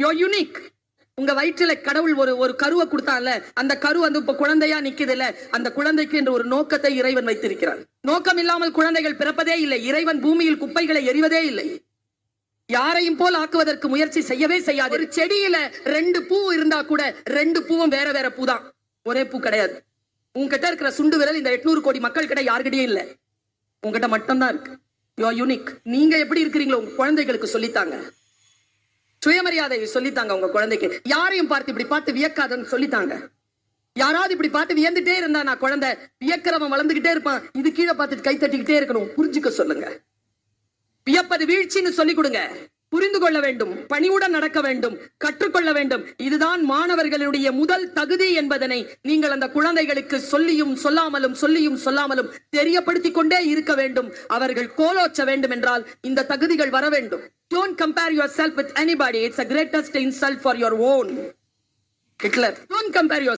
You're unique. உங்க வயிற்றுல கடவுள் ஒரு கருவை கொடுத்தான்ல, அந்த கரு வந்து இப்ப குழந்தையா நிக்குதுல்ல, அந்த குழந்தைக்கு என்று ஒரு நோக்கத்தை இறைவன் வைத்திருக்கிறார். நோக்கம் இல்லாமல் குழந்தைகள் பிறப்பதே இல்லை. இறைவன் பூமியில் குப்பைகளை எறிவதே இல்லை. யாரையும் போல் ஆக்குவதற்கு முயற்சி செய்யவே செய்யாது. ஒரு செடியில 2 பூ இருந்தா கூட 2 பூவும் வேற வேற பூ தான், ஒரே பூ கிடையாது. உங்ககிட்ட இருக்கிற சுண்டு விரல் இந்த 800 கோடி மக்கள் கிட்ட யாருக்கிட்டயும் இல்ல, உங்ககிட்ட மட்டும்தான் இருக்கு. You are unique. நீங்க எப்படி இருக்கிறீங்களோ உங்க குழந்தைகளுக்கு சொல்லித்தாங்க. சுயமரியாதை சொல்லித்தாங்க உங்க குழந்தைக்கு. யாரையும் பார்த்து இப்படி பார்த்து வியக்காதன்னு சொல்லித்தாங்க. யாராவது இப்படி பார்த்து வியந்துட்டே இருந்தா நான் குழந்தை, வியக்கிறவன் வளர்ந்துகிட்டே இருப்பான், இது கீழே பார்த்துட்டு கை தட்டிக்கிட்டே இருக்கணும். புரிஞ்சுக்க சொல்லுங்க. வியப்பது வீழ்ச்சின்னு சொல்லிக் கொடுங்க. புரிந்து கொள்ள வேண்டும், பணிவுடன் நடக்க வேண்டும், கற்றுக்கொள்ள வேண்டும். இதுதான் மாணவர்களுடைய முதல் தகுதி என்பதனை நீங்கள் அந்த குழந்தைகளுக்கு சொல்லியும் சொல்லாமலும் தெரியப்படுத்திக் கொண்டே இருக்க வேண்டும். அவர்கள் கோலோச்ச வேண்டும் என்றால் இந்த தகுதிகள் வர வேண்டும். Don't compare yourself with anybody. It's the greatest insult for your own. Hitler. Don't compare yourself.